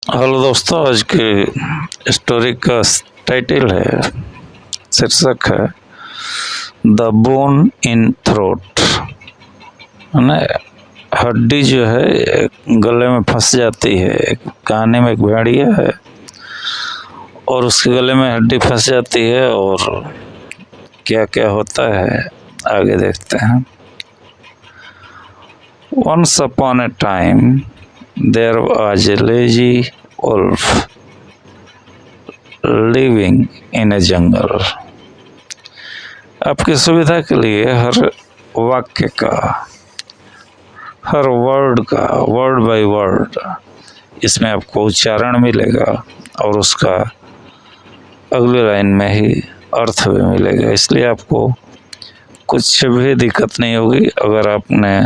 Hello दोस्तों, आज के स्टोरी का टाइटल है, शीर्षक है द बोन इन थ्रोट। है हड्डी जो है गले में फंस जाती है। एक कहानी में एक भेड़िया है और उसके गले में हड्डी फंस जाती है, और क्या क्या होता है आगे देखते हैं। Once upon a time there was a lazy wolf living in a jungle। आपकी सुविधा के लिए हर वाक्य का, हर वर्ड का, वर्ड बाय वर्ड इसमें आपको उच्चारण मिलेगा और उसका अगली लाइन में ही अर्थ भी मिलेगा, इसलिए आपको कुछ भी दिक्कत नहीं होगी। अगर आपने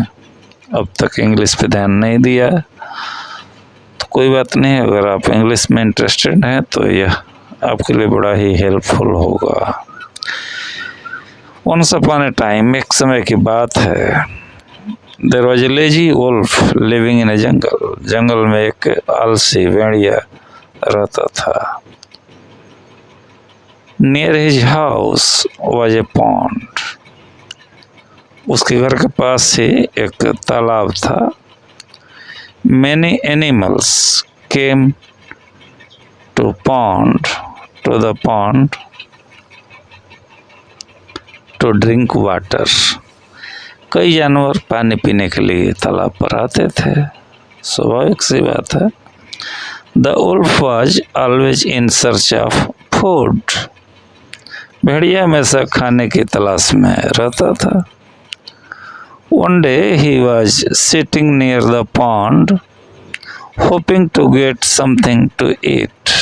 अब तक इंग्लिश पे ध्यान नहीं दिया तो कोई बात नहीं, अगर आप इंग्लिश में इंटरेस्टेड हैं तो यह आपके लिए बड़ा ही हेल्पफुल होगा। वंस अपॉन ए टाइम, एक समय की बात है, there was a lazy wolf living in a jungle. जंगल में एक आलसी भेड़िया रहता था। Near his house was a pond. उसके घर के पास ही एक तालाब था। Many animals came to the pond to drink water। कई जानवर पानी पीने के लिए तालाब पर आते थे, स्वाभाविक सी बात है। The wolf was always in search of food। भेड़िया हमेशा खाने की तलाश में रहता था। One day he was sitting near the pond, hoping to get something to eat।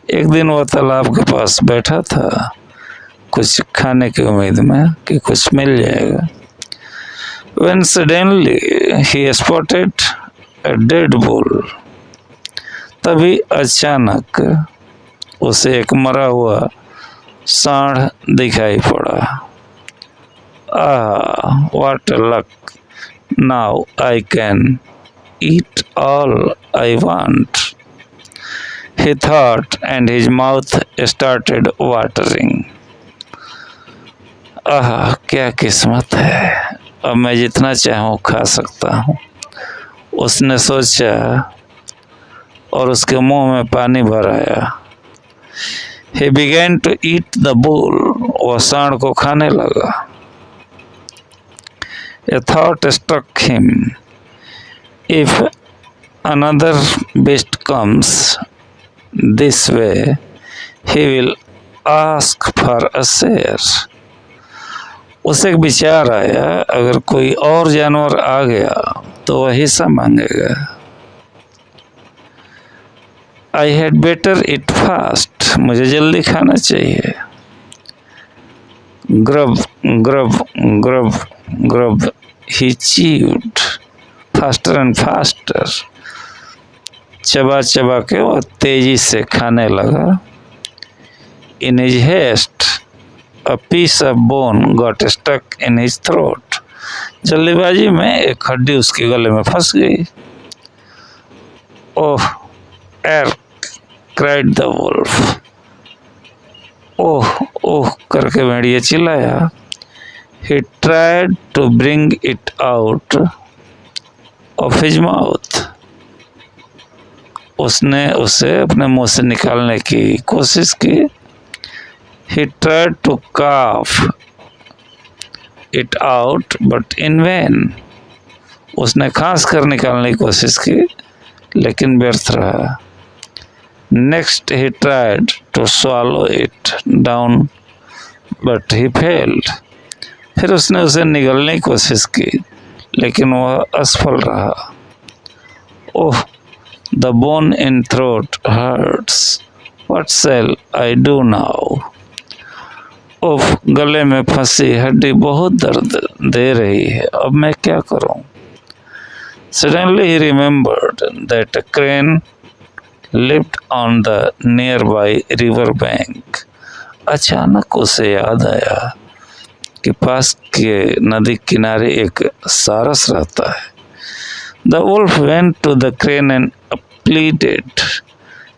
एक दिन वह तालाब के पास बैठा था, कुछ खाने की उम्मीद में कि कुछ मिल जाएगा। When suddenly he spotted a dead bull। तभी अचानक उसे एक मरा हुआ सांड दिखाई पड़ा। what a luck! Now I can eat all I want, he thought, and his mouth started watering। क्या किस्मत है, अब मैं जितना चाहूँ खा सकता हूँ, उसने सोचा और उसके मुंह में पानी भर आया। He began to eat the bull। वह सांड को खाने लगा। A thought struck him, if another beast comes this way, he will ask for a share। उसे एक विचार आया, अगर कोई और जानवर आ गया तो वह हिस्सा मांगेगा। I had better eat fast। मुझे जल्दी खाना चाहिए। Grub, grub, grub, grub, he chewed faster and faster। चबा चबा के वो तेजी से खाने लगा। In his haste, a piece of bone got stuck in his throat। जल्दीबाजी में एक हड्डी उसके गले में फंस गई। ओह एर, cried the wolf। ओह ओह करके भेड़िया चिल्लाया। He tried to bring it out of his mouth। उसने उसे अपने मुंह से निकालने की कोशिश की। He tried to cough it out but in vain। उसने खांस कर निकालने की कोशिश की लेकिन व्यर्थ रहा। Next he tried to swallow it down but he failed। फिर उसने उसे निगलने की कोशिश की लेकिन वह असफल रहा। ओह, the bone in throat hurts, what shall I do now। ओह, गले में फंसी हड्डी बहुत दर्द दे रही है, अब मैं क्या करूं। Suddenly he remembered that a crane lived on the nearby river bank। अचानक उसे याद आया कि पास के नदी किनारे एक सारस रहता है। The wolf went to the crane and pleaded.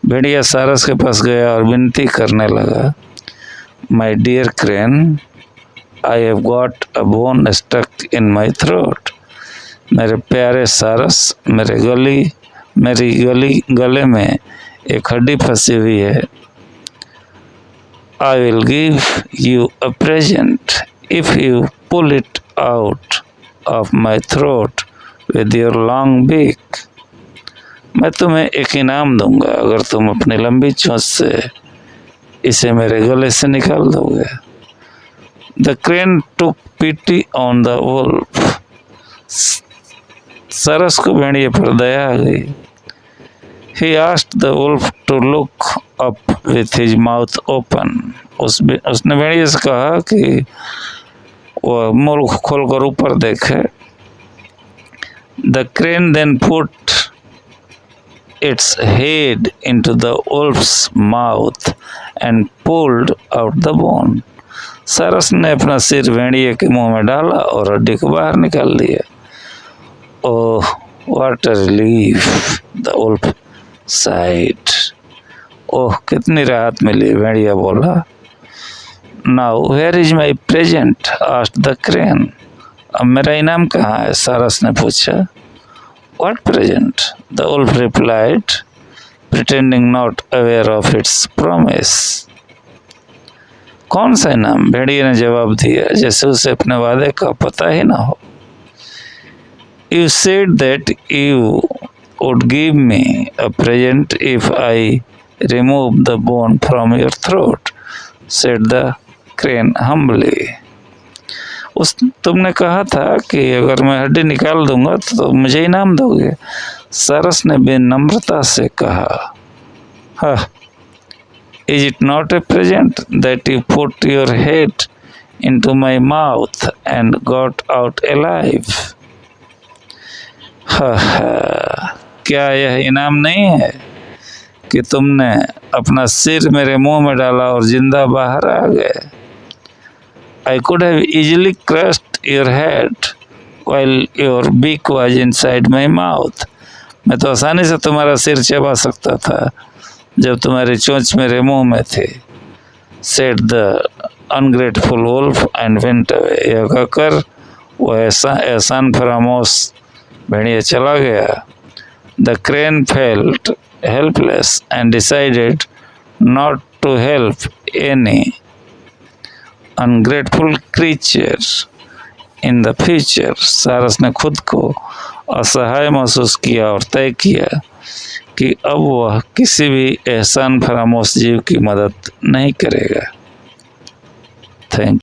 भेड़िया सारस के पास गया और विनती करने लगा, My dear crane, I have got a bone stuck in my throat. मेरे प्यारे सारस, मेरी गले में एक हड्डी फंसी हुई है. I will give you a present if you pull it out of my throat with your long beak. मैं तुम्हें एक इनाम दूंगा अगर तुम अपनी लंबी चोंच से इसे मेरे गले से निकाल दोगे. The crane took pity on the wolf. सरस को भेड़िए पर दया आ गई. He asked the wolf to look up with his mouth open. उसने भेड़िए से कहा कि वह मुंह खोलकर ऊपर देखे. The crane then put its head into the wolf's mouth and pulled out the bone. सरस ने अपना सिर भेड़िए के मुंह में डाला और हड्डी को बाहर निकाल दिया. Oh, what a relief! The wolf sighed. ओह, कितनी राहत मिली, भेड़िया बोला. Now where is my present? asked the crane. अब मेरा इनाम कहाँ है? सारस ने पूछा. What present? The wolf replied, pretending not aware of its promise. कौन सा इनाम? भेड़िए ने जवाब दिया जैसे उसे अपने वादे का पता ही ना हो. You said that you would give me a present if I remove the bone from your throat, said the crane humbly. तुमने कहा था कि अगर मैं हड्डी निकाल दूंगा तो मुझे इनाम दोगे. सरस ने विनम्रता से कहा. Is it not a present that you put your head into my mouth and got out alive? क्या यह इनाम नहीं है कि तुमने अपना सिर मेरे मुंह में डाला और जिंदा बाहर आ गए. I could have easily crushed your head while your beak was inside my mouth. मैं तो आसानी से तुम्हारा सिर चबा सकता था जब तुम्हारी चोंच मेरे मुंह में थी. said the ungrateful wolf and went away. यह कहकर वह एहसान फरामोश भेड़िया चला गया. The crane felt helpless and decided not to help any ungrateful creature in the future. सारस ने खुद को असहाय महसूस किया और तय किया कि अब वह किसी भी एहसान फरामोश जीव की मदद नहीं करेगा. थैंक